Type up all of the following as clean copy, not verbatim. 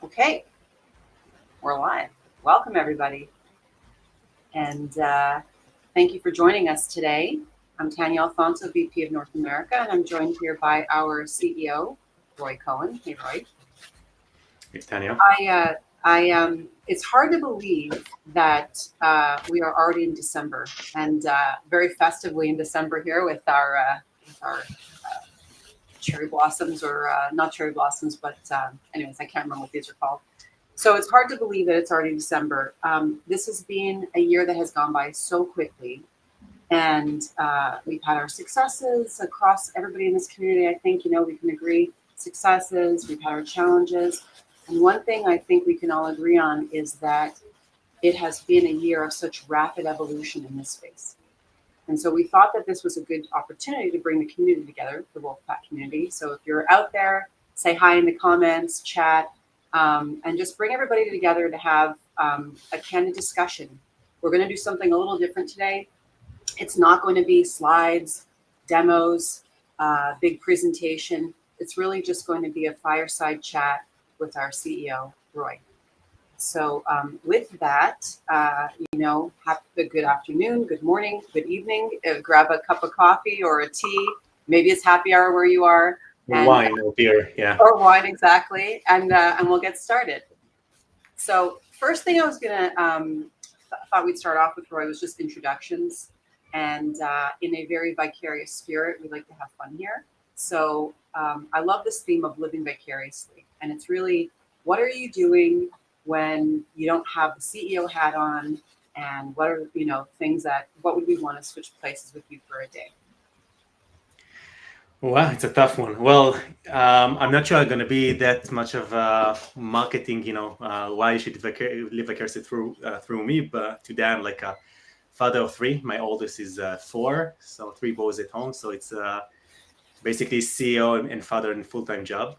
Okay, we're live. Welcome, everybody. And thank you for joining us today. I'm Tanya Alfonso, VP of North America, and I'm joined here by our CEO, Roi Cohen. Hey, Roi. Hey, Tanya. It's hard to believe that we are already in December, and very festively in December here with our cherry blossoms, or not cherry blossoms, but anyways, I can't remember what these are called. So it's hard to believe that it's already December. This has been a year that has gone by so quickly, and we've had our successes across everybody in this community. I think, we can agree, successes, we've had our challenges. And one thing I think we can all agree on is that it has been a year of such rapid evolution in this space. And so we thought that this was a good opportunity to bring the community together, the Wolfpack community. So if you're out there, say hi in the comments, chat, and just bring everybody together to have a candid discussion. We're going to do something a little different today. It's not going to be slides, demos, big presentation. It's really just going to be a fireside chat with our CEO, Roi. So with that, have a good afternoon, good morning, good evening. Grab a cup of coffee or a tea. Maybe it's happy hour where you are. Wine or beer, yeah. Or wine, exactly. And we'll get started. So first thing I was gonna thought we'd start off with, Roi, was just introductions. And in a very vicarious spirit, we like to have fun here. So I love this theme of living vicariously. And it's really, what are you doing when you don't have the CEO hat on, and what are what would we want to switch places with you for a day? Wow, it's a tough one. Well, I'm not sure I'm going to be that much of marketing, why you should live vicariously through me. But today I'm like a father of three. My oldest is 4, so 3 boys at home. So it's basically CEO and father in a full-time job.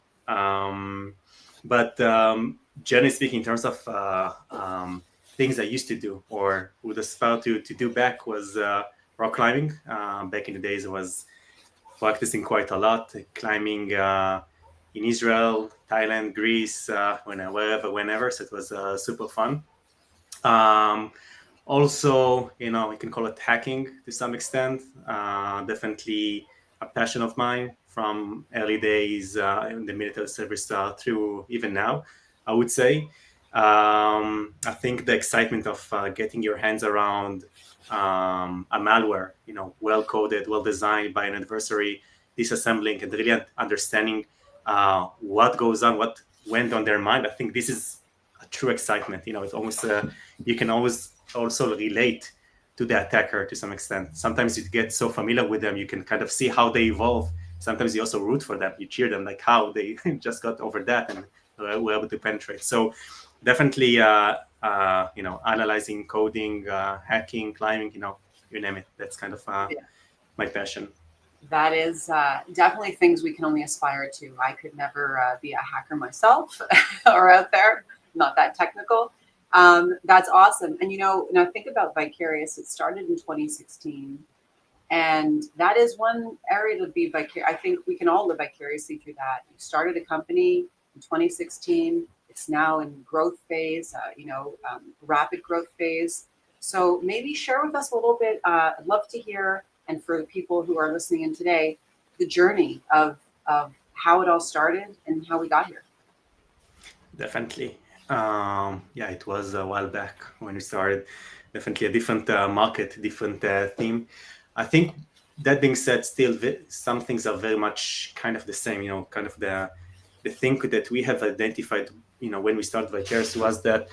But generally speaking, in terms of things I used to do or would aspire to do back was rock climbing. Back in the days, I was practicing quite a lot, climbing in Israel, Thailand, Greece, whenever. So it was super fun. Also, we can call it hacking to some extent. Definitely a passion of mine from early days in the military service through even now, I would say. I think the excitement of getting your hands around a malware, well coded, well designed by an adversary, disassembling and really understanding what goes on, what went on their mind. I think this is a true excitement. It's almost you can always also relate to the attacker to some extent. Sometimes you get so familiar with them, you can kind of see how they evolve. Sometimes you also root for them, you cheer them, like how they just got over that and were able to penetrate. So definitely, analyzing, coding, hacking, climbing, you name it. That's kind of my passion. That is definitely things we can only aspire to. I could never be a hacker myself or out there, not that technical. That's awesome. And, when I think about Vicarious, it started in 2016. And that is one area to be I think we can all live vicariously through that. You started a company in 2016. It's now in growth phase, rapid growth phase. So maybe share with us a little bit. I'd love to hear, and for the people who are listening in today, the journey of how it all started and how we got here. Definitely. Yeah, it was a while back when we started. Definitely a different market, different theme. I think that being said, still some things are very much kind of the same. Kind of the thing that we have identified. When we started Vicarius was that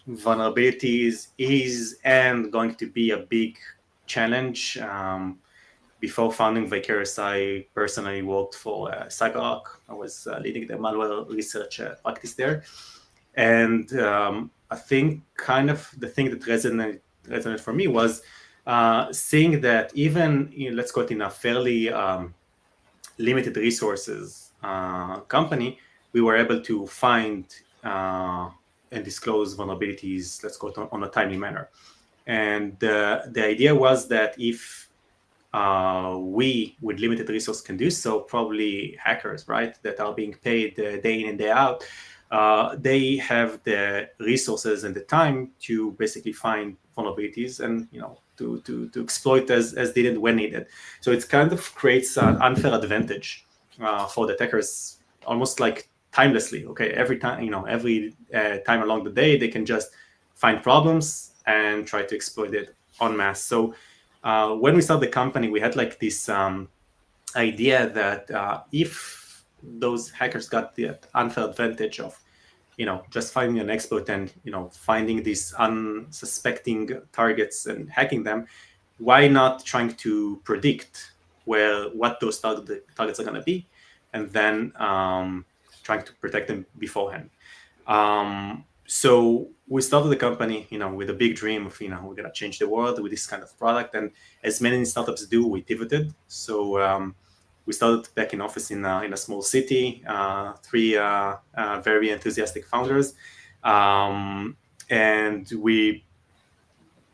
vulnerabilities is and going to be a big challenge. Before founding Vicarius, I personally worked for CyberArk. I was leading the malware research practice there. And I think kind of the thing that resonated for me was seeing that even, let's call it in a fairly limited resources company, we were able to find and disclose vulnerabilities, let's call it on a timely manner. And the idea was that if we, with limited resource, can do so, probably hackers, right, that are being paid day in and day out, they have the resources and the time to basically find vulnerabilities and to exploit as needed when needed. So it kind of creates an unfair advantage for the attackers, almost like timelessly. Okay, every time time along the day, they can just find problems and try to exploit it en masse. So when we started the company, we had like this idea that if those hackers got the unfair advantage of just finding an exploit and finding these unsuspecting targets and hacking them, why not trying to predict what those targets are going to be, and then trying to protect them beforehand. So we started the company, with a big dream of, we're gonna change the world with this kind of product. And as many startups do, we pivoted. So we started back in office in a small city, three very enthusiastic founders, and we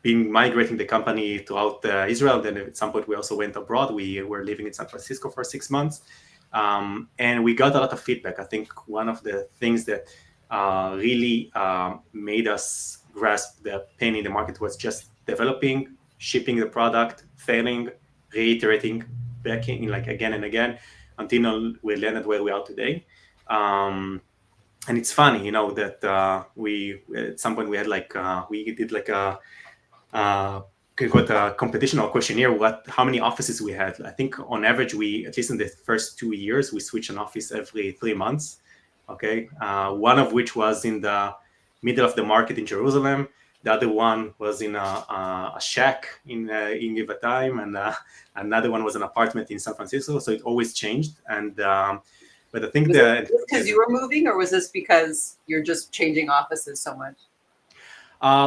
been migrating the company throughout Israel. Then at some point we also went abroad. We were living in San Francisco for 6 months, and we got a lot of feedback. I think one of the things that really made us grasp the pain in the market was just developing, shipping the product, failing, reiterating, backing like again and again until we landed where we are today. And it's funny, that we at some point we had we did like a competition or questionnaire how many offices we had. I think on average we, at least in the first 2 years, we switched an office every 3 months. Okay, one of which was in the middle of the market in Jerusalem. The other one was in a shack in Givatayim, and another one was an apartment in San Francisco. So it always changed. And but I think was this because you were moving, or was this because you're just changing offices so much?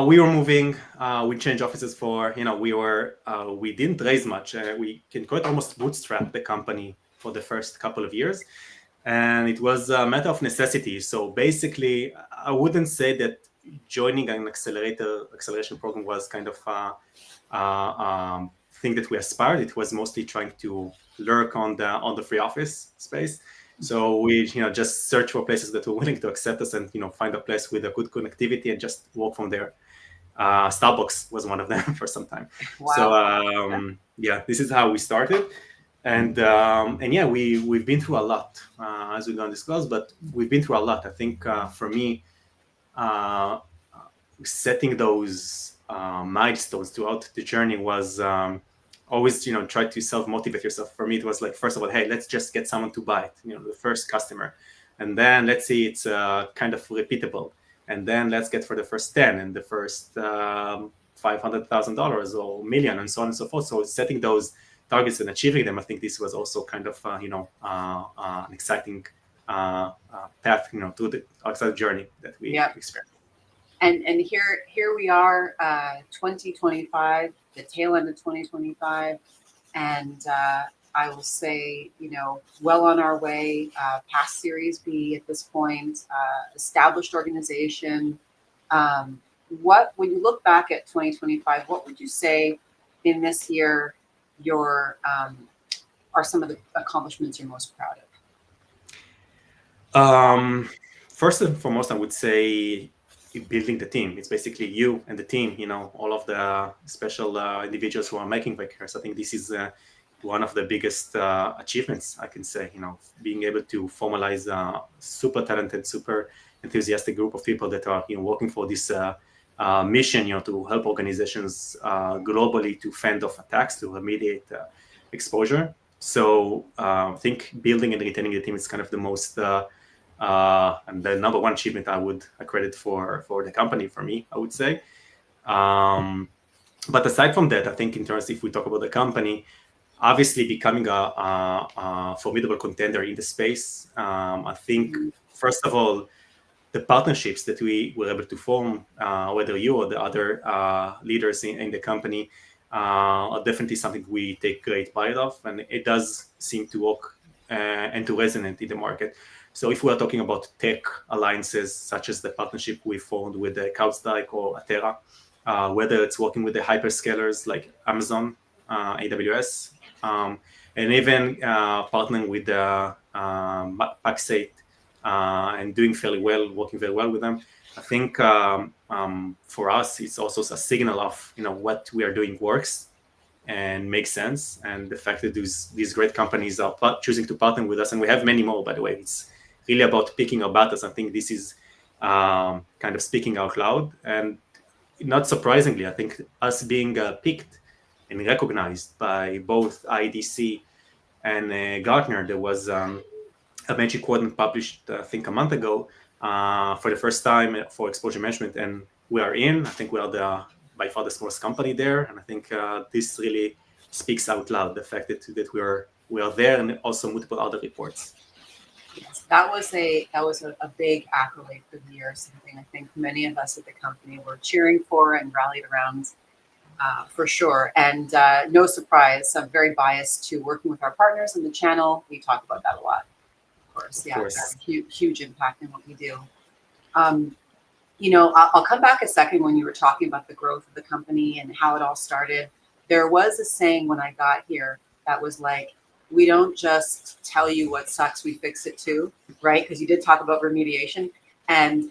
We were moving. We changed offices for we didn't raise much. We can quite almost bootstrap the company for the first couple of years. And it was a matter of necessity. So basically, I wouldn't say that joining an acceleration program was kind of a thing that we aspired. It was mostly trying to lurk on the free office space. So we just search for places that were willing to accept us and find a place with a good connectivity and just walk from there. Starbucks was one of them for some time. Wow. So yeah, this is how we started. And yeah, we've been through a lot, as we're going to discuss, but we've been through a lot. I think for me, setting those milestones throughout the journey was always, try to self-motivate yourself. For me, it was like, first of all, hey, let's just get someone to buy it, the first customer. And then let's see it's kind of repeatable. And then let's get for the first 10 and the first $500,000 or million and so on and so forth. So setting those targets and achieving them, I think this was also kind of an exciting path, through the exciting journey that we experienced. And here we are, 2025, the tail end of 2025, and I will say, well on our way, past Series B at this point, established organization. When you look back at 2025, what would you say in this year are some of the accomplishments you're most proud of? First and foremost, I would say building the team. It's basically you and the team, all of the special individuals who are making Vicarius. I think this is one of the biggest achievements, I can say, being able to formalize a super talented, super enthusiastic group of people that are working for this mission, to help organizations globally to fend off attacks, to remediate exposure. So I think building and retaining the team is kind of the most and the number one achievement I credit for the company, for me, I would say. But aside from that, I think in terms, if we talk about the company, obviously becoming a formidable contender in the space, I think, first of all, the partnerships that we were able to form, whether you or the other leaders in the company, are definitely something we take great pride of, and it does seem to work and to resonate in the market. So if we are talking about tech alliances, such as the partnership we formed with CrowdStrike or Atera, whether it's working with the hyperscalers like Amazon, AWS, and even partnering with Paxate and doing fairly well, working very well with them. I think for us, it's also a signal of what we are doing works and makes sense, and the fact that these great companies are choosing to partner with us, and we have many more, by the way. It's really about picking our battles. I think this is kind of speaking out loud, and not surprisingly, I think us being picked and recognized by both IDC and Gartner. There was a Magic Quadrant published, I think, a month ago for the first time for exposure management, and we are in. I think we are by far the smallest company there, and I think this really speaks out loud, the fact that we are there, and also multiple other reports. Yes, that was a big accolade for the year, something I think many of us at the company were cheering for and rallied around, for sure. And no surprise, I'm very biased to working with our partners in the channel. We talk about that a lot, of course. Yeah, that's a huge impact in what we do. I'll come back a second when you were talking about the growth of the company and how it all started. There was a saying when I got here that was like, we don't just tell you what sucks, we fix it too, right? Because you did talk about remediation, and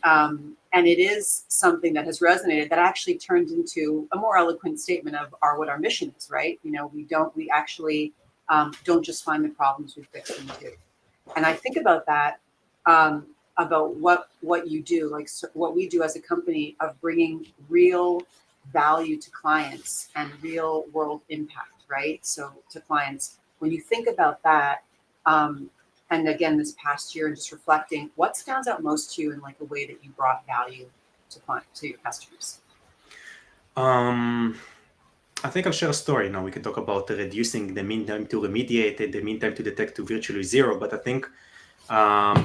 it is something that has resonated, that actually turned into a more eloquent statement of what our mission is, right? We actually don't just find the problems, we fix them too. And I think about that, about what you do, like what we do as a company, of bringing real value to clients and real world impact, right? So to clients. When you think about that, and again, this past year, and just reflecting, what stands out most to you in like a way that you brought value to your customers? I think I'll share a story. Now we can talk about reducing the mean time to remediate and the mean time to detect to virtually zero. But I think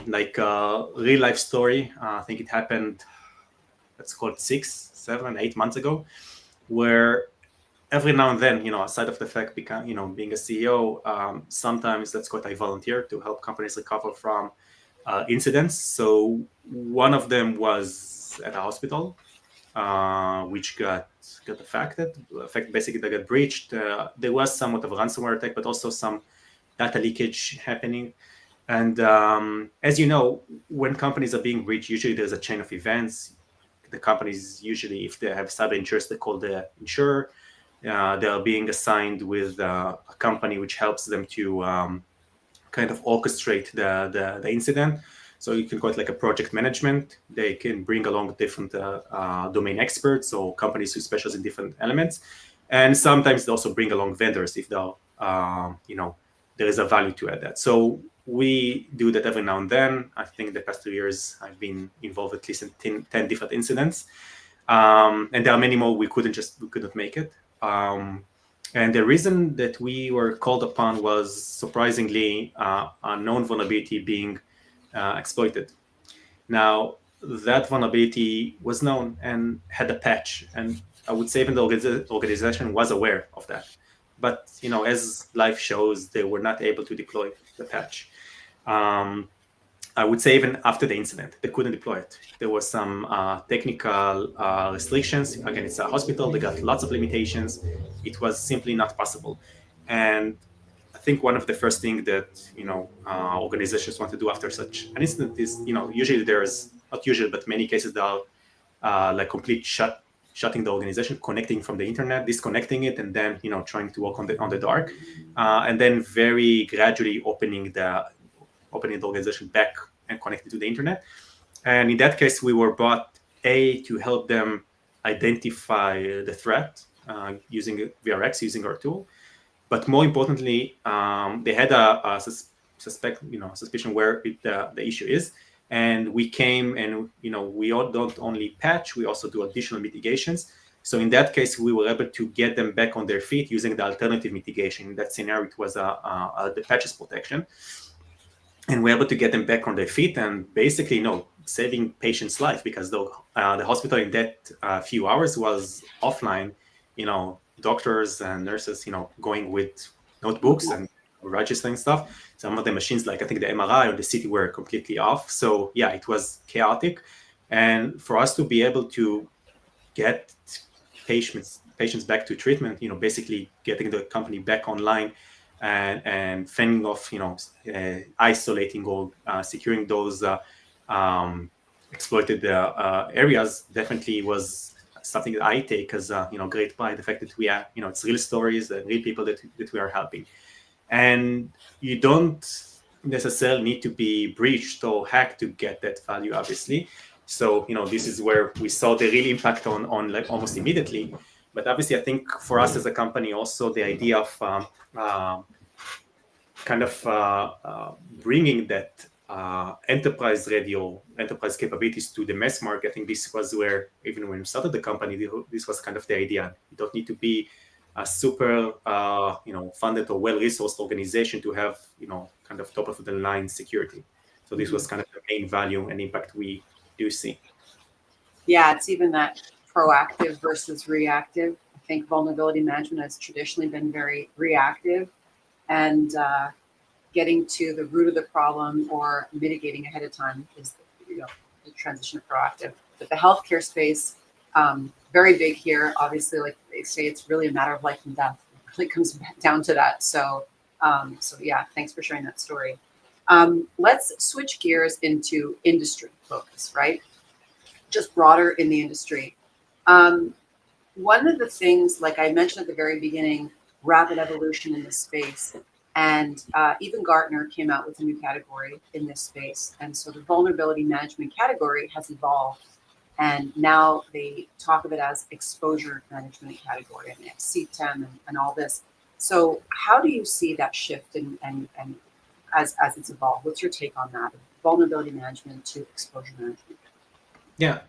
like a real life story, I think it happened, let's call it 6, 7, 8 months ago, where every now and then, aside of the fact, being a CEO, sometimes that's what I volunteer to help companies recover from incidents. So one of them was at a hospital, which got affected. Basically, they got breached. There was somewhat of a ransomware attack, but also some data leakage happening. And as you know, when companies are being breached, usually there's a chain of events. The companies usually, if they have cyber insurance, they call the insurer. They are being assigned with a company which helps them to kind of orchestrate the incident. So you can call it like a project management. They can bring along different domain experts or companies who specialize in different elements. And sometimes they also bring along vendors if there is a value to add that. So we do that every now and then. I think the past 2 years I've been involved at least in 10 different incidents. And there are many more we couldn't make it. And the reason that we were called upon was surprisingly a known vulnerability being exploited. Now, that vulnerability was known and had a patch, and I would say even the organization was aware of that. But as life shows, they were not able to deploy the patch. I would say even after the incident, they couldn't deploy it. There were some technical restrictions. Again, it's a hospital. They got lots of limitations. It was simply not possible. And I think one of the first things that organizations want to do after such an incident is, usually there's not usually, but many cases there are like complete shutting the organization, connecting from the internet, disconnecting it, and then trying to work on the dark, and then very gradually opening the organization back and connecting to the internet. And in that case, we were brought to help them identify the threat using VRX, using our tool. But more importantly, they had a suspicion where the issue is, and we came and we don't only patch, we also do additional mitigations. So in that case, we were able to get them back on their feet using the alternative mitigation. In that scenario, it was the patches protection, and we're able to get them back on their feet and basically saving patients' life, because the hospital in that few hours was offline. Doctors and nurses, going with notebooks and registering stuff. Some of the machines, like I think the MRI or the CT, were completely off. So yeah, it was chaotic. And for us to be able to get patients back to treatment, basically getting the company back online and fending off, isolating or securing those exploited areas, definitely was something that I take as great pride. The fact that we are, it's real stories, real people that we are helping, and you don't necessarily need to be breached or hacked to get that value, obviously. So this is where we saw the real impact on like almost immediately. But obviously, I think for us as a company, also the idea of bringing that enterprise capabilities to the mass market. I think this was where, even when we started the company, this was kind of the idea. You don't need to be a super funded or well-resourced organization to have kind of top of the line security. So this was kind of the main value and impact we do see. Yeah, it's even that proactive versus reactive. I think vulnerability management has traditionally been very reactive, and getting to the root of the problem or mitigating ahead of time is the transition to proactive. But the healthcare space, very big here. Obviously, like they say, it's really a matter of life and death. It really comes back down to that. So yeah, thanks for sharing that story. Let's switch gears into industry focus, right? Just broader in the industry. One of the things, like I mentioned at the very beginning, rapid evolution in this space. And even Gartner came out with a new category in this space. And so the vulnerability management category has evolved. And now they talk of it as exposure management category, and CTEM and all this. So how do you see that shift and as it's evolved? What's your take on that? Vulnerability management to exposure management? Yeah.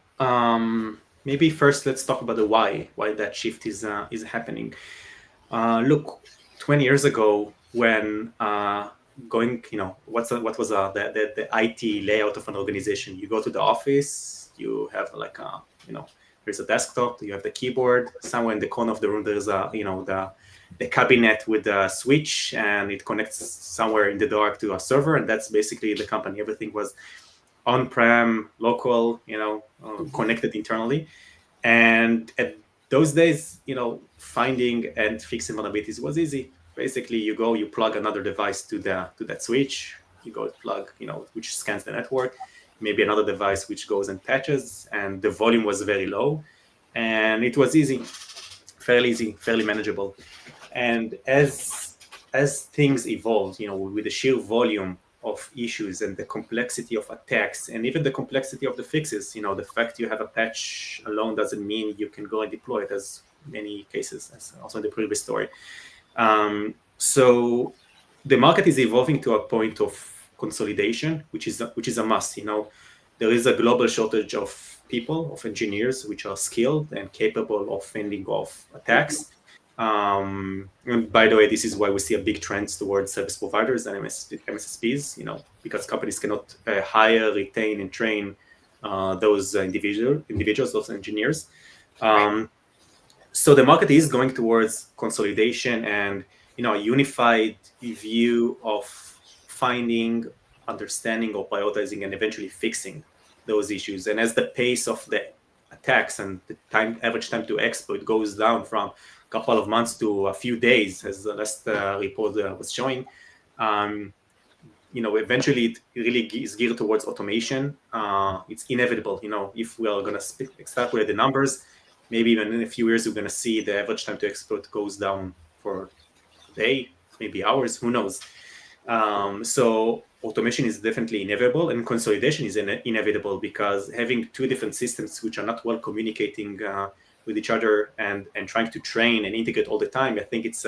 Maybe first let's talk about the why that shift is happening. Look, 20 years ago, when what was the IT layout of an organization? You go to the office, you have like there's a desktop, you have the keyboard. Somewhere in the corner of the room, there's the cabinet with the switch, and it connects somewhere in the dark to a server, and that's basically the company. Everything was on-prem, local, connected internally. And at those days, finding and fixing vulnerabilities was easy. Basically, you go, you plug another device to that switch. You go plug, which scans the network. Maybe another device which goes and patches, and the volume was very low, and it was easy, fairly easy, fairly manageable. And as things evolved, with the sheer volume of issues and the complexity of attacks and even the complexity of the fixes, the fact you have a patch alone doesn't mean you can go and deploy it, as many cases, as also in the previous story. So the market is evolving to a point of consolidation, which is a must. There is a global shortage of people, of engineers, which are skilled and capable of fending off attacks. And by the way, this is why we see a big trend towards service providers and MSSPs, because companies cannot hire, retain, and train those individuals, those engineers. So the market is going towards consolidation and a unified view of finding, understanding, or prioritizing, and eventually fixing those issues. And as the pace of the attacks and the average time to exploit goes down from couple of months to a few days, as the last report was showing. Eventually it really is geared towards automation. It's inevitable. If we are going to extrapolate the numbers, maybe even in a few years, we're going to see the average time to exploit goes down for a day, maybe hours, who knows. So automation is definitely inevitable, and consolidation is inevitable, because having two different systems which are not well communicating with each other and trying to train and integrate all the time, I think it's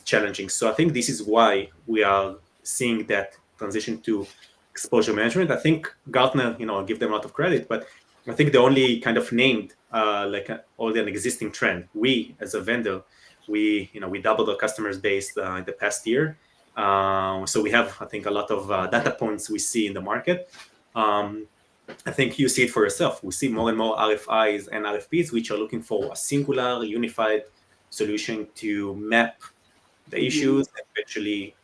challenging. So I think this is why we are seeing that transition to exposure management. I think Gartner, I'll give them a lot of credit, but I think they only kind of named already an existing trend. We, as a vendor, we doubled our customers base in the past year. So we have, I think, a lot of data points we see in the market. I think you see it for yourself. We see more and more RFIs and RFPs which are looking for a singular, unified solution to map the issues and eventually,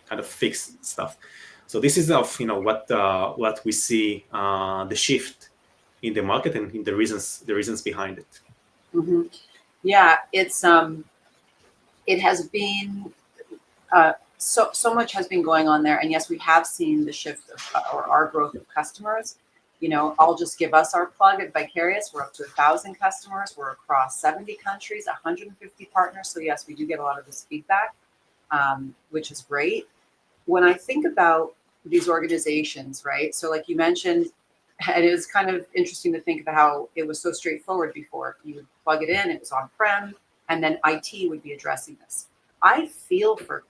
kind of fix stuff. So this is what we see, the shift in the market and in the reasons behind it. Mm-hmm. Yeah, it has been so much has been going on there, and yes, we have seen the shift or our growth of customers. I'll just give us our plug at Vicarius. We're up to 1,000 customers. We're across 70 countries, 150 partners. So yes, we do get a lot of this feedback, which is great. When I think about these organizations, right? So like you mentioned, it is kind of interesting to think about how it was so straightforward before. You would plug it in, it was on-prem, and then IT would be addressing this. I feel for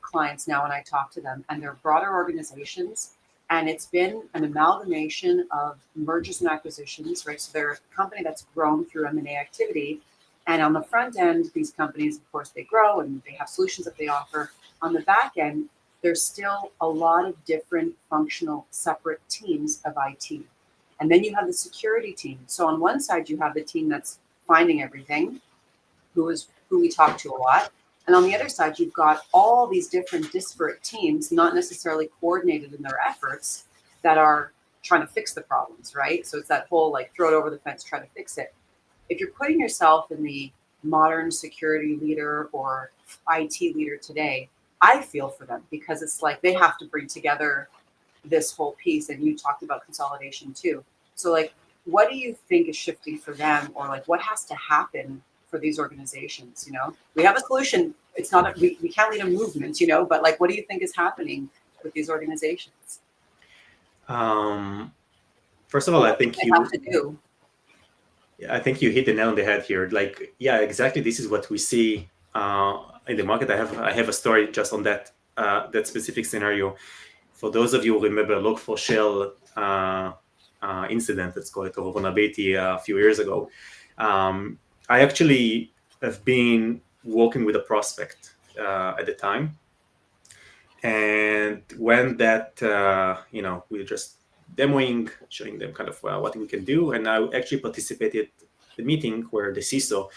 clients now when I talk to them, and they're broader organizations, and it's been an amalgamation of mergers and acquisitions, right? So they're a company that's grown through M&A activity. And on the front end, these companies, of course, they grow and they have solutions that they offer. On the back end, there's still a lot of different functional separate teams of IT. And then you have the security team. So on one side, you have the team that's finding everything, who we talk to a lot. And on the other side, you've got all these different disparate teams, not necessarily coordinated in their efforts, that are trying to fix the problems, right? So it's that whole like throw it over the fence, try to fix it. If you're putting yourself in the modern security leader or IT leader today, I feel for them, because it's like they have to bring together this whole piece. And you talked about consolidation too. So like, what do you think is shifting for them, or like what has to happen for these organizations? We have a solution. It's not we can't lead a movement, but like, what do you think is happening with these organizations? First of all, I think I think you hit the nail on the head here. Like, yeah, exactly. This is what we see in the market. I have a story just on that specific scenario. For those of you who remember Log4Shell incident, let's call it, or vulnerability a few years ago, I actually have been working with a prospect at the time. And when that, we were just demoing, showing them kind of what we can do. And I actually participated in the meeting where the CISO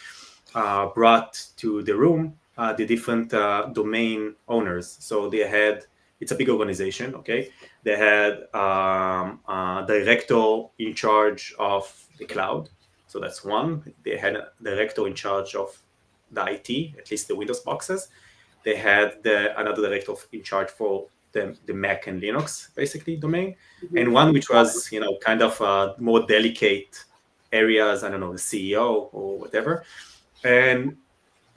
brought to the room the different domain owners. So they had, it's a big organization, okay? They had a director in charge of the cloud. So that's one. They had a director in charge of the IT, at least the Windows boxes. They had another director in charge for the Mac and Linux, basically, domain. Mm-hmm. And one which was, kind of more delicate areas, I don't know, the CEO or whatever. And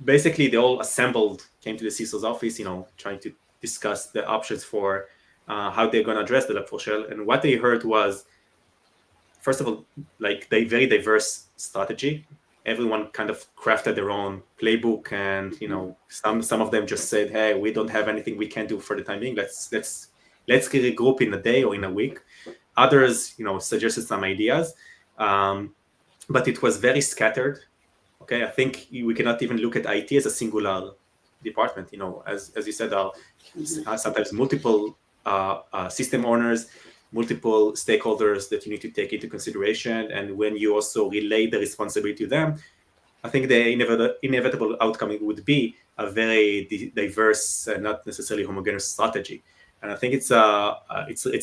basically, they all assembled, came to the CISO's office, trying to discuss the options for how they're going to address the Log4Shell. And what they heard was, first of all, like, they very diverse strategy. Everyone kind of crafted their own playbook, and some of them just said, "Hey, we don't have anything we can do for the time being. Let's regroup in a day or in a week." Others, suggested some ideas, but it was very scattered. Okay, I think we cannot even look at IT as a singular department. As you said, sometimes multiple system owners, multiple stakeholders that you need to take into consideration. And when you also relay the responsibility to them, I think the inevitable outcome would be a very diverse and not necessarily homogeneous strategy. And I think it's a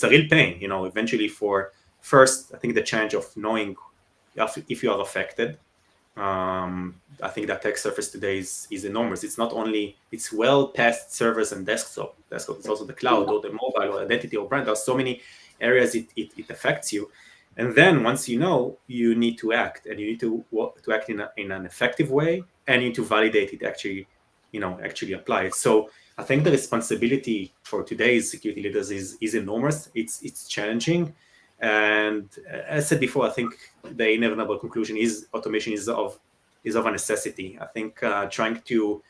real pain, eventually. For first, I think the challenge of knowing if you are affected, I think the attack surface today is enormous. It's not only, it's well past servers and desktop. It's also the cloud or the mobile or identity or brand. There's so many areas it affects you. And then once you know, you need to act, and you need to act in an effective way, and you need to validate it, actually apply it. So I think the responsibility for today's security leaders is enormous. It's challenging. And as I said before, I think the inevitable conclusion is automation is of a necessity. I think trying to,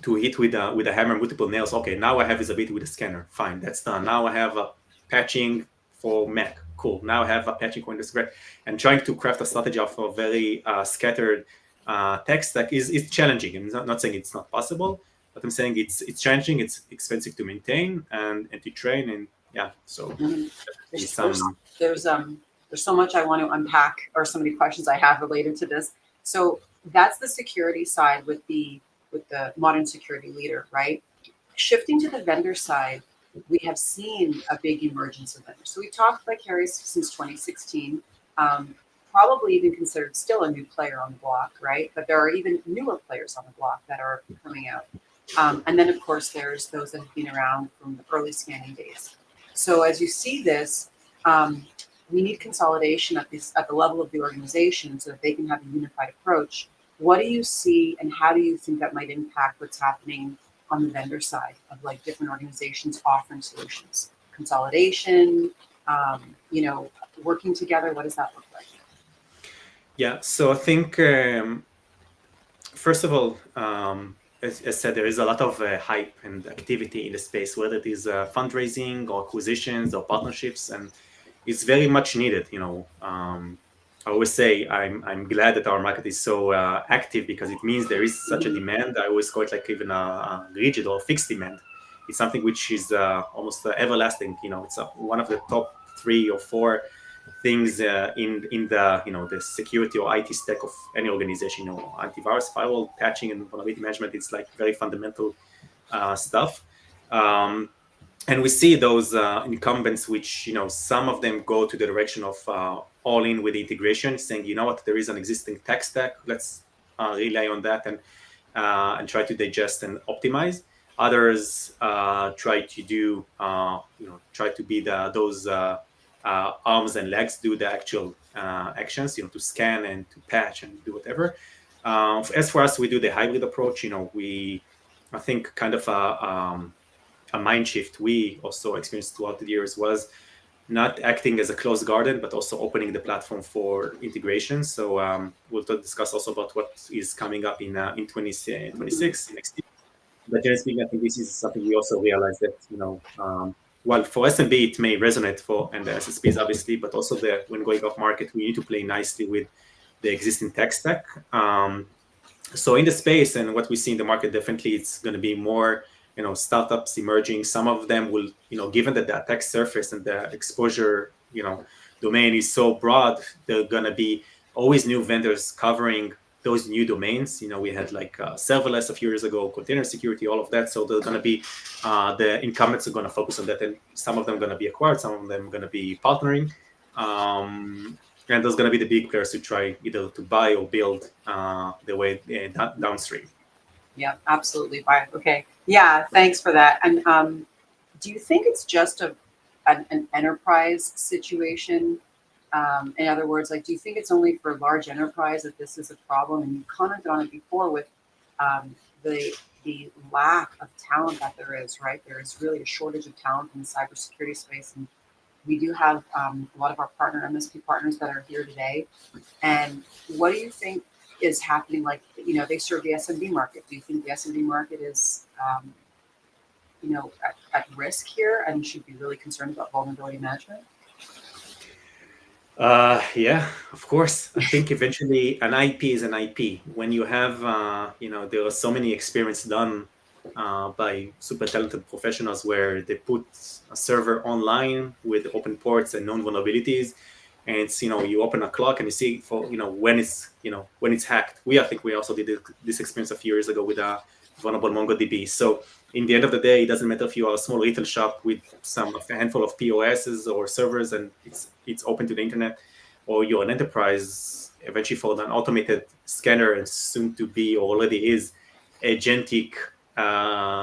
to hit with a hammer multiple nails. Okay, now I have visibility with a scanner. Fine, that's done. Now I have a patching for Mac. Cool. Now I have a patching for Windows. Great. And trying to craft a strategy of a very scattered tech stack is challenging. I'm not saying it's not possible, but I'm saying it's challenging. It's expensive to maintain and to train, and yeah. So there's so much I want to unpack, or so many questions I have related to this. So that's the security side with the modern security leader, right? Shifting to the vendor side, we have seen a big emergence of vendors. So we talked Vicarius since 2016, probably even considered still a new player on the block, right? But there are even newer players on the block that are coming out. And then, of course, there's those that have been around from the early scanning days. So as you see this, we need consolidation at the level of the organization so that they can have a unified approach. What do you see, and how do you think that might impact what's happening on the vendor side of like different organizations offering solutions? Consolidation, working together, what does that look like? Yeah, so I think first of all, as I said, there is a lot of hype and activity in the space, whether it is fundraising or acquisitions or partnerships, and it's very much needed. I always say I'm glad that our market is so active, because it means there is such a demand. I always call it like even a rigid or fixed demand. It's something which is almost everlasting. It's one of the top 3 or 4 things in the the security or IT stack of any organization. Antivirus, firewall, patching, and vulnerability management. It's like very fundamental stuff. And we see those incumbents, which some of them go to the direction of all in with integration, saying, what, there is an existing tech stack, let's rely on that and try to digest and optimize. Others try to do try to be those arms and legs, do the actual actions, to scan and to patch and do whatever. As for us, we do the hybrid approach. I think kind of a mind shift we also experienced throughout the years was not acting as a closed garden, but also opening the platform for integration. So we'll discuss also about what is coming up in 2026 next year. But generally speaking, I think this is something we also realize that while for SMB it may resonate and the SSPs obviously, but also when going off market, we need to play nicely with the existing tech stack. So in the space and what we see in the market, definitely it's going to be more startups emerging. Some of them will, given that the attack surface and the exposure, domain is so broad, there are going to be always new vendors covering those new domains. We had like serverless a few years ago, container security, all of that. So there's going to be the incumbents are going to focus on that, and some of them are going to be acquired, some of them are going to be partnering. And there's going to be the big players who try either to buy or build their way downstream. Yeah, absolutely. Okay. Yeah, thanks for that. And do you think it's just an enterprise situation? In other words, like, do you think it's only for large enterprise that this is a problem? And you commented on it before with the lack of talent that there is, right? There is really a shortage of talent in the cybersecurity space. And we do have a lot of our MSP partners that are here today. And what do you think is happening? Like, they serve the SMB market. Do you think the SMB market is, at risk here and should be really concerned about vulnerability management? Yeah, of course. I think eventually an IP is an IP. When you have, there are so many experiments done by super talented professionals where they put a server online with open ports and known vulnerabilities, and it's you open a clock and you see for when it's hacked. I think we also did this experience a few years ago with a vulnerable MongoDB. So in the end of the day, it doesn't matter if you are a small retail shop with a handful of POSs or servers and it's open to the internet, or you're an enterprise eventually for an automated scanner, and soon to be or already is agentic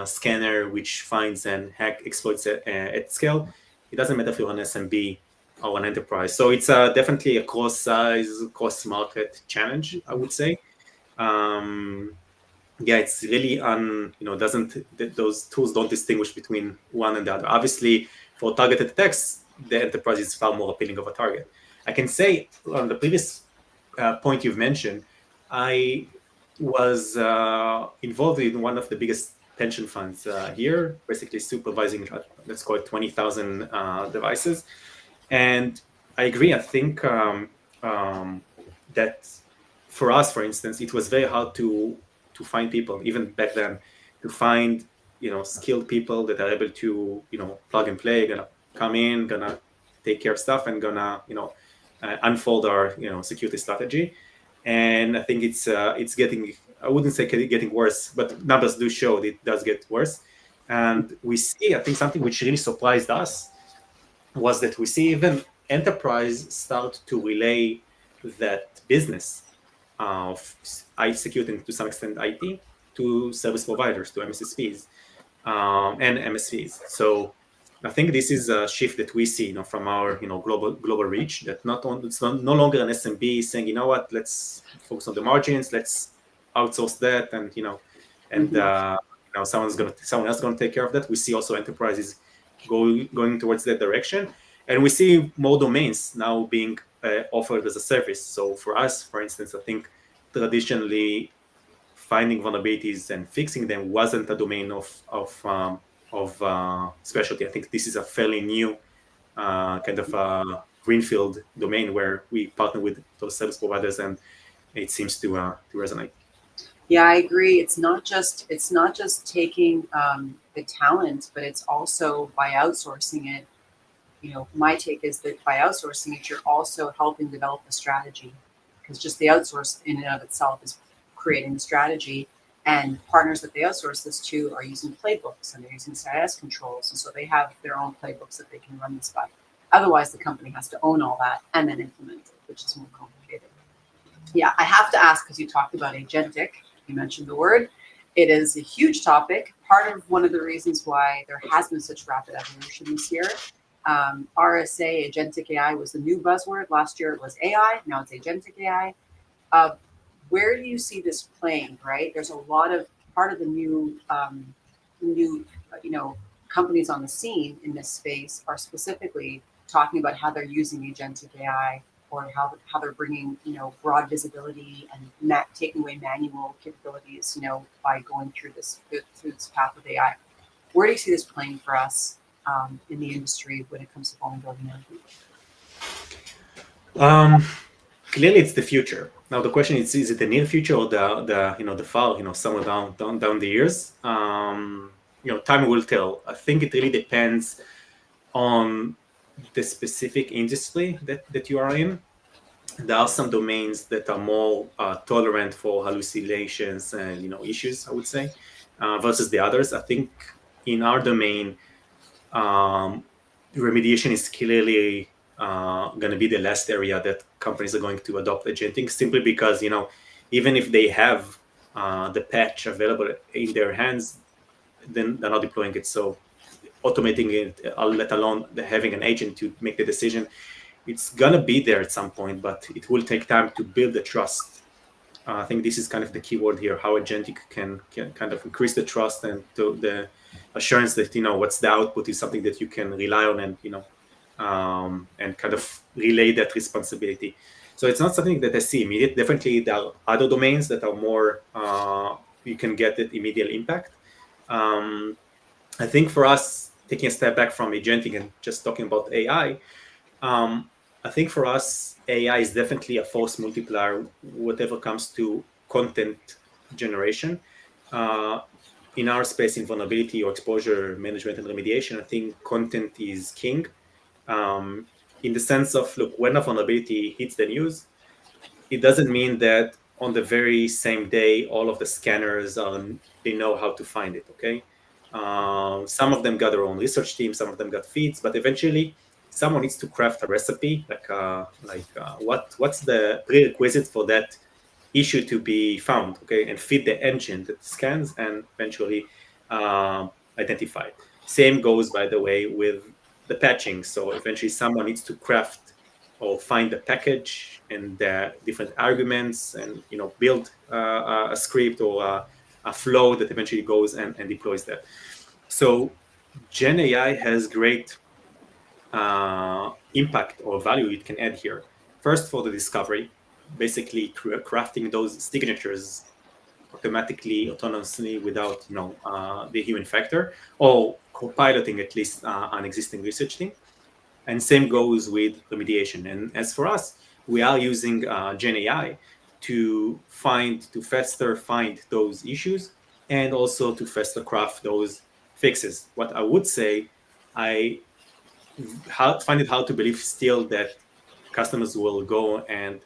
scanner which finds and exploits at scale. It doesn't matter if you're an SMB or an enterprise. So it's definitely a cross-size, cross-market challenge, I would say. Yeah, it's really those tools don't distinguish between one and the other. Obviously, for targeted attacks, the enterprise is far more appealing of a target. I can say on the previous point you've mentioned, I was involved in one of the biggest pension funds here, basically supervising, let's call it 20,000 devices. And I agree. I think that for us, for instance, it was very hard to find people, even back then, to find skilled people that are able to plug and play, gonna come in, gonna take care of stuff, and gonna unfold our security strategy. And I think it's getting, I wouldn't say getting worse, but numbers do show that it does get worse. And we see, I think something which really surprised us was that we see even enterprise start to relay that business of security, to some extent IT, to service providers, to MSSPs and MSPs. So I think this is a shift that we see from our global reach, that it's no longer an SMB saying, you know what, let's focus on the margins, let's outsource that, and someone else going to take care of that. We see also enterprises going towards that direction, and we see more domains now being offered as a service. So for us, for instance, I think traditionally finding vulnerabilities and fixing them wasn't a domain of specialty. I think this is a fairly new kind of greenfield domain where we partner with those service providers, and it seems to resonate. Yeah, I agree. It's not just taking the talent, but it's also by outsourcing it. My take is that by outsourcing it, you're also helping develop the strategy, because just the outsource in and of itself is creating the strategy. And partners that they outsource this to are using playbooks, and they're using CIS controls, and so they have their own playbooks that they can run this by. Otherwise, the company has to own all that and then implement it, which is more complicated. Yeah, I have to ask, because you talked about agentic. You mentioned the word. It is a huge topic. Part of one of the reasons why there has been such rapid evolution this year. RSA, agentic AI, was the new buzzword. Last year it was AI. Now it's agentic AI. Where do you see this playing? Right, there's a lot of part of the new companies on the scene in this space are specifically talking about how they're using agentic AI, or how they're bringing broad visibility and taking away manual capabilities by going through this path of AI. Where do you see this playing for us in the industry when it comes to vulnerability management? Clearly, it's the future. Now the question is it the near future or the far somewhere down the years? Time will tell. I think it really depends on the specific industry that you are in. There are some domains that are more tolerant for hallucinations and issues, I would say, versus the others. I think in our domain, remediation is clearly going to be the last area that companies are going to adopt agentic, simply because even if they have the patch available in their hands, then they're not deploying it. So automating it, let alone having an agent to make the decision, it's going to be there at some point, but it will take time to build the trust. I think this is kind of the key word here, how agentic can kind of increase the trust and the assurance that what's the output is something that you can rely on, and kind of relay that responsibility. So it's not something that I see immediate. Definitely there are other domains that are more you can get that immediate impact. I think for us, taking a step back from agentic and just talking about AI, I think for us, AI is definitely a force multiplier, whatever comes to content generation. In our space, in vulnerability or exposure management and remediation, I think content is king. In the sense of, look, when a vulnerability hits the news, it doesn't mean that on the very same day, all of the scanners they know how to find it, okay? Some of them got their own research team, some of them got feeds, but eventually someone needs to craft a recipe, what's the prerequisite for that issue to be found, okay, and feed the engine that scans and eventually identify it. Same goes, by the way, with the patching. So eventually someone needs to craft or find the package and the different arguments and, build a script or a flow that eventually goes and deploys that. So Gen AI has great impact or value it can add here. First, for the discovery, basically crafting those signatures automatically, autonomously, without the human factor, or co-piloting at least an existing research team. And same goes with remediation. And as for us, we are using Gen AI to faster find those issues and also to faster craft those fixes. What I would say, I find it hard to believe still that customers will go and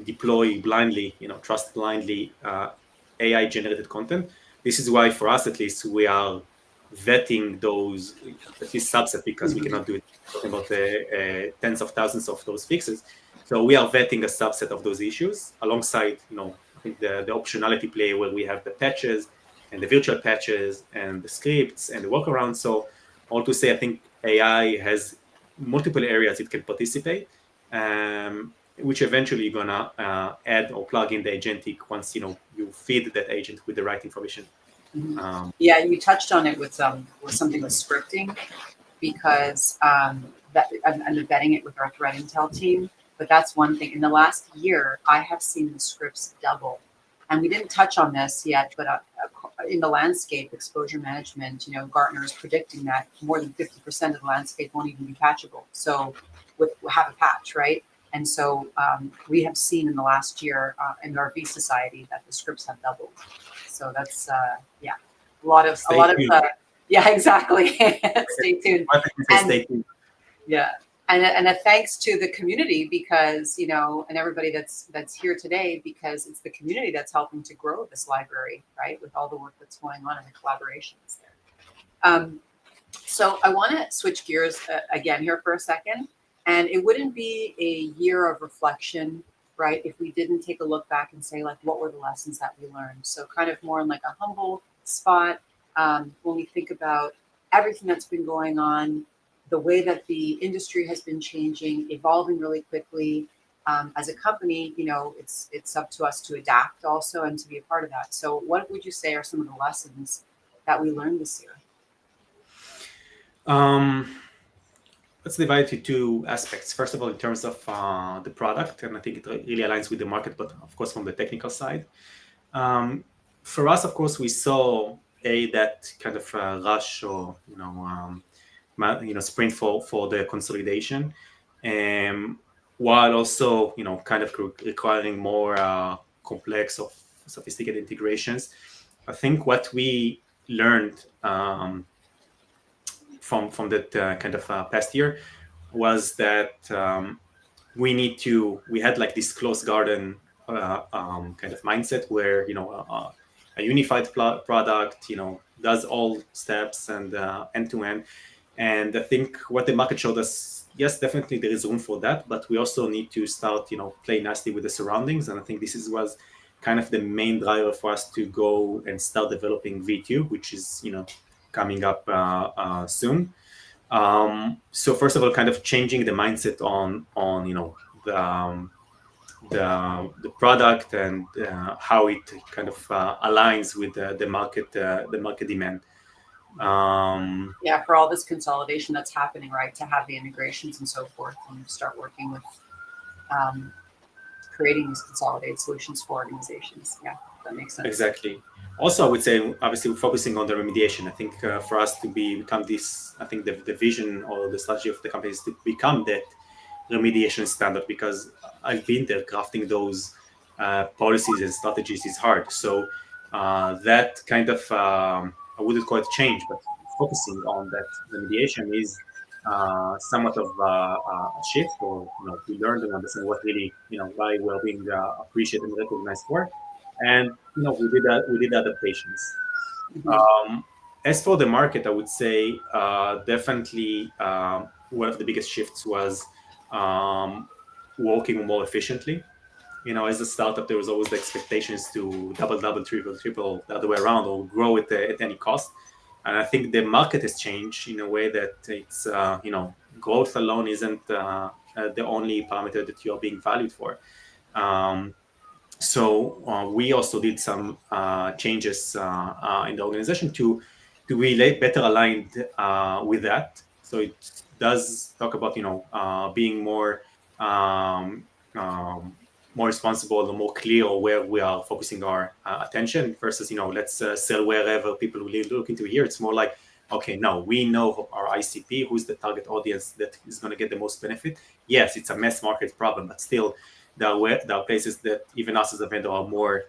deploy blindly, trust blindly AI generated content. This is why, for us at least, we are vetting those, at least subset, because we cannot do it, talking about the tens of thousands of those fixes. So we are vetting a subset of those issues alongside, I think the optionality play where we have the patches and the virtual patches and the scripts and the workarounds. So all to say, I think AI has multiple areas it can participate, which eventually you're gonna add or plug in the agentic once you feed that agent with the right information. Yeah, you touched on it with something with scripting, because that I'm vetting it with our threat intel team. But that's one thing. In the last year, I have seen the scripts double, and we didn't touch on this yet. But in the landscape exposure management, Gartner is predicting that more than 50% of the landscape won't even be patchable. So, have a patch, right? And so we have seen in the last year in our V Society that the scripts have doubled. So that's a lot of yeah, exactly. Stay tuned. Stay tuned. Yeah, and a thanks to the community, because and everybody that's here today, because it's the community that's helping to grow this library, right? With all the work that's going on and the collaborations there. So I want to switch gears again here for a second, and it wouldn't be a year of reflection, right, if we didn't take a look back and say, like, what were the lessons that we learned? So kind of more in like a humble spot, when we think about everything that's been going on, the way that the industry has been changing, evolving really quickly. As a company, it's up to us to adapt also and to be a part of that. So what would you say are some of the lessons that we learned this year? Let's divide it into two aspects. First of all, in terms of the product, and I think it really aligns with the market, but of course from the technical side. For us, of course, we saw that kind of rush or sprint for the consolidation, while also kind of requiring more complex or sophisticated integrations. I think what we learned from that kind of past year was that we had like this closed garden kind of mindset where a unified product does all steps and end to end. And I think what the market showed us, yes, definitely there is room for that, but we also need to start play nicely with the surroundings. And I think this was kind of the main driver for us to go and start developing V2, which is coming up soon. So first of all, kind of changing the mindset on the product and how it kind of aligns with the market demand. Yeah, for all this consolidation that's happening, right? To have the integrations and so forth, and start working with creating these consolidated solutions for organizations. Yeah, that makes sense. Exactly. Also, I would say, obviously, focusing on the remediation. I think for us to become this, I think the vision or the strategy of the company is to become that remediation standard, because I've been there crafting those policies and strategies is hard. So that kind of, I wouldn't call it change, but focusing on that remediation is somewhat of a shift, or we learned and understand what really why we're being appreciated and recognized for, and we did adaptations. Mm-hmm. As for the market, I would say definitely one of the biggest shifts was working more efficiently. As a startup, there was always the expectations to double, triple the other way around, or grow at any cost. And I think the market has changed in a way that it's, growth alone isn't the only parameter that you're being valued for. Um, so we also did some changes in the organization to be better aligned with that. So it does talk about being um, um, more responsible and more clear where we are focusing our attention versus let's sell wherever people will look into here. It's more like, okay, no, we know our ICP, who's the target audience that is going to get the most benefit. Yes, it's a mass market problem, but still there are places that even us as a vendor are more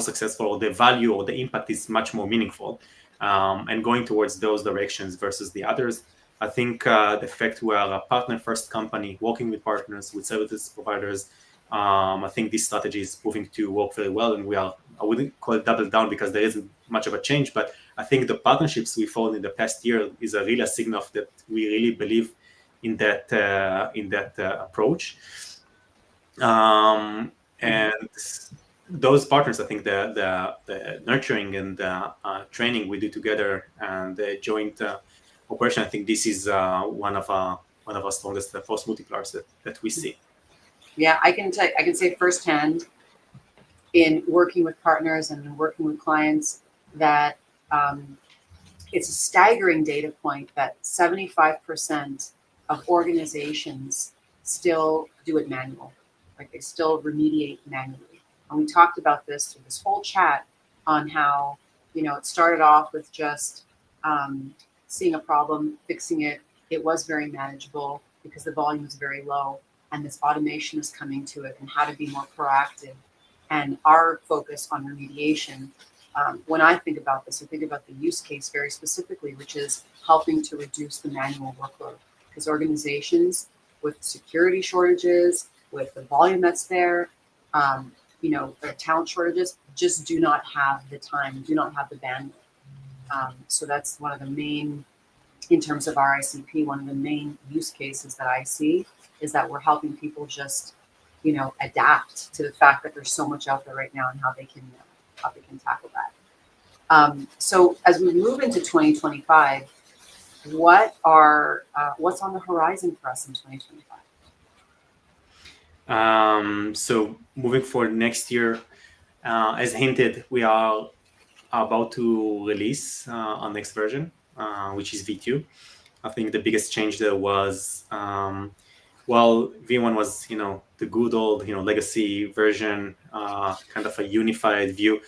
successful, or the value or the impact is much more meaningful, and going towards those directions versus the others. I think the fact we are a partner-first company, working with partners, with services providers, I think this strategy is proving to work very well, and I wouldn't call it double down because there isn't much of a change, but I think the partnerships we found in the past year is a real signal of that we really believe in that approach. And those partners, I think the nurturing and the training we do together and the joint operation, I think this is one of our strongest force multipliers that we see. Yeah, I can say firsthand in working with partners and working with clients that it's a staggering data point that 75% of organizations still do it manual. Like they still remediate manually. And we talked about this through this whole chat on how, it started off with just seeing a problem, fixing it. It was very manageable because the volume was very low, and this automation is coming to it and how to be more proactive. And our focus on remediation, when I think about this, I think about the use case very specifically, which is helping to reduce the manual workload. Because organizations with security shortages, with the volume that's there, their talent shortages, just do not have the time, do not have the bandwidth. So that's one of the main, in terms of our ICP, one of the main use cases that I see is that we're helping people just, adapt to the fact that there's so much out there right now and how they can tackle that. So as we move into 2025, what's on the horizon for us in 2025? So moving forward next year, as hinted, we are about to release our next version, which is V2. I think the biggest change there was, while V1 was, the good old, legacy version, kind of a unified view.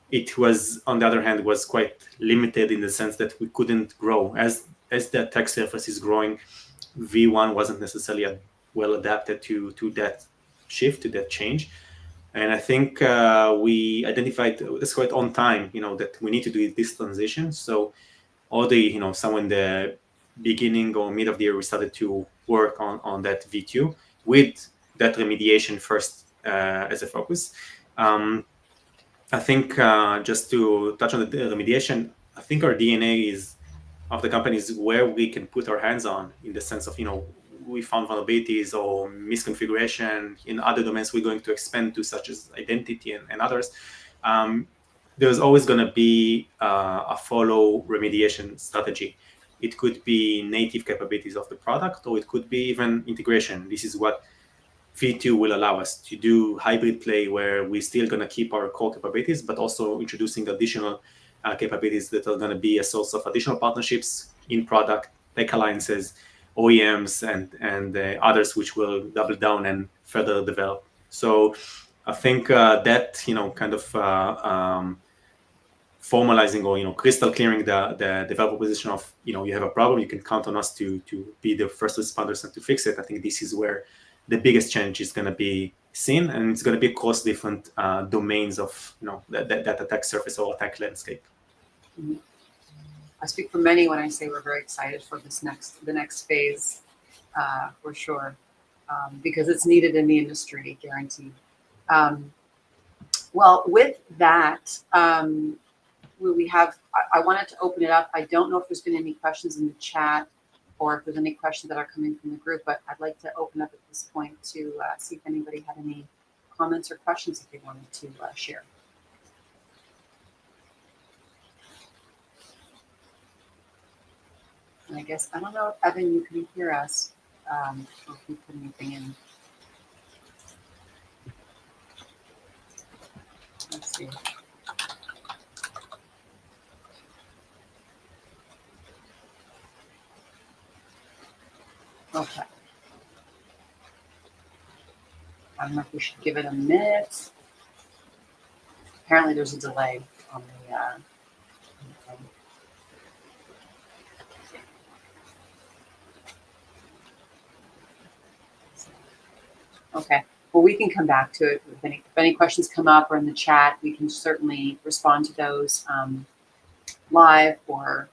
It was, on the other hand, was quite limited in the sense that we couldn't grow. As the attack surface is growing, V1 wasn't necessarily well adapted to that shift, to that change. And I think we identified this quite on time, that we need to do this transition. So already, somewhere in the beginning or mid of the year, we started to work on that V2 with that remediation first as a focus. I think just to touch on the remediation, I think our DNA of the company is where we can put our hands on, in the sense of, we found vulnerabilities or misconfiguration in other domains we're going to expand to, such as identity and others. There's always going to be a follow remediation strategy. It could be native capabilities of the product, or it could be even integration. This is what V2 will allow us to do: hybrid play, where we're still going to keep our core capabilities, but also introducing additional capabilities that are going to be a source of additional partnerships in product, tech alliances, OEMs, and others, which will double down and further develop. So I think that, kind of formalizing or crystal clearing the developer position of, you have a problem, you can count on us to be the first responders and to fix it. I think this is where the biggest change is going to be seen, and it's going to be across different domains of that attack surface or attack landscape. Mm-hmm. I speak for many when I say we're very excited for the next phase, for sure, because it's needed in the industry, guaranteed. Well, with that, we have, I wanted to open it up. I don't know if there's been any questions in the chat or if there's any questions that are coming from the group, but I'd like to open up at this point to see if anybody had any comments or questions that they wanted to share. And I guess, I don't know if Evan, you can hear us, or if you put anything in. Let's see. Okay. I don't know if we should give it a minute. Apparently there's a delay on the thing. Okay, well, we can come back to it. If any questions come up or in the chat, we can certainly respond to those live, or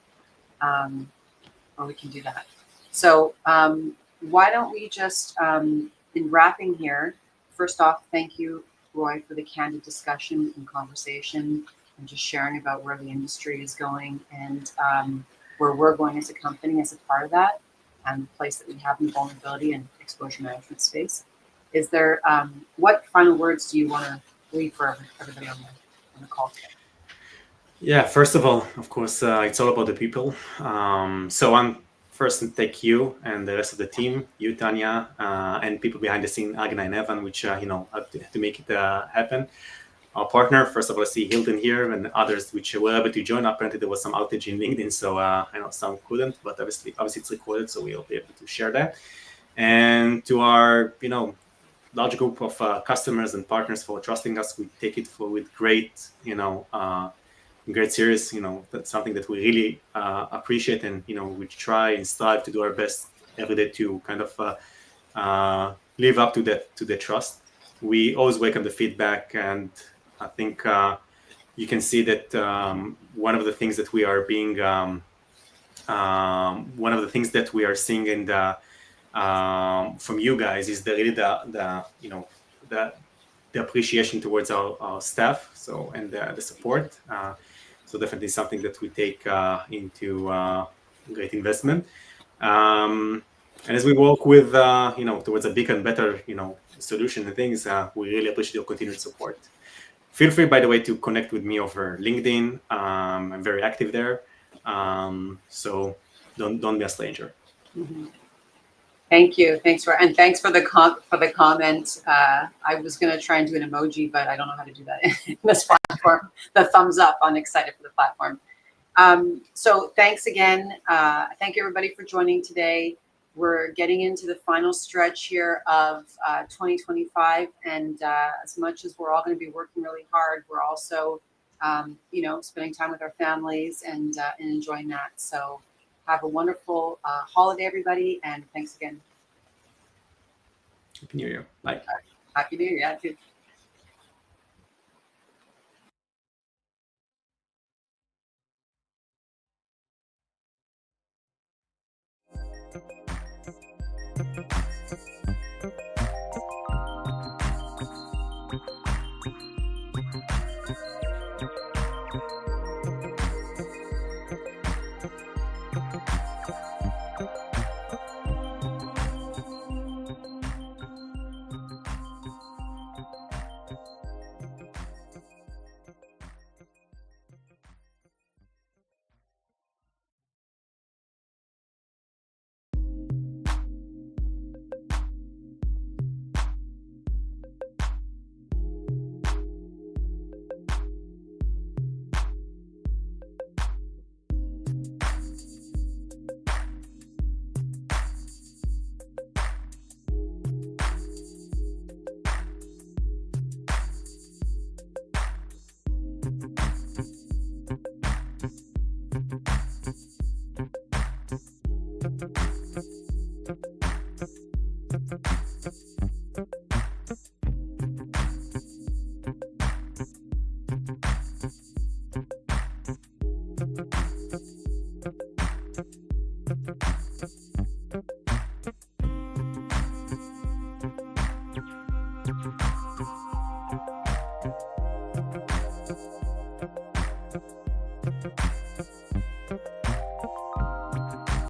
we can do that. So why don't we just, in wrapping here, first off, thank you, Roy, for the candid discussion and conversation and just sharing about where the industry is going and where we're going as a company as a part of that, and the place that we have in vulnerability and exposure management space. Is there, what final words do you want to leave for everybody on the call today? Yeah, first of all, of course, it's all about the people. So I'm first to thank you and the rest of the team, you, Tanya, and people behind the scene, Agna and Evan, which, to make it happen. Our partner, first of all, I see Hilton here and others which were able to join. Apparently there was some outage in LinkedIn, so I know some couldn't, but obviously it's recorded, so we'll be able to share that. And to our, large group of customers and partners for trusting us, we take it with great, great serious. That's something that we really appreciate, and we try and strive to do our best every day to kind of live up to the trust. We always welcome the feedback, and I think you can see that one of the things that we are being, one of the things that we are seeing in the from you guys is really the appreciation towards our staff, so, and the support. So definitely something that we take into great investment. And as we work with towards a bigger and better solution and things, we really appreciate your continued support. Feel free, by the way, to connect with me over LinkedIn. I'm very active there, so don't be a stranger. Mm-hmm. Thank you. Thanks for the comment. I was going to try and do an emoji, but I don't know how to do that in this platform. The thumbs up. I'm excited for the platform. So thanks again. Thank you everybody for joining today. We're getting into the final stretch here of 2025, and as much as we're all going to be working really hard, we're also spending time with our families and enjoying that. So have a wonderful holiday, everybody, and thanks again. Happy New Year. Bye. Happy New Year. Yeah, too.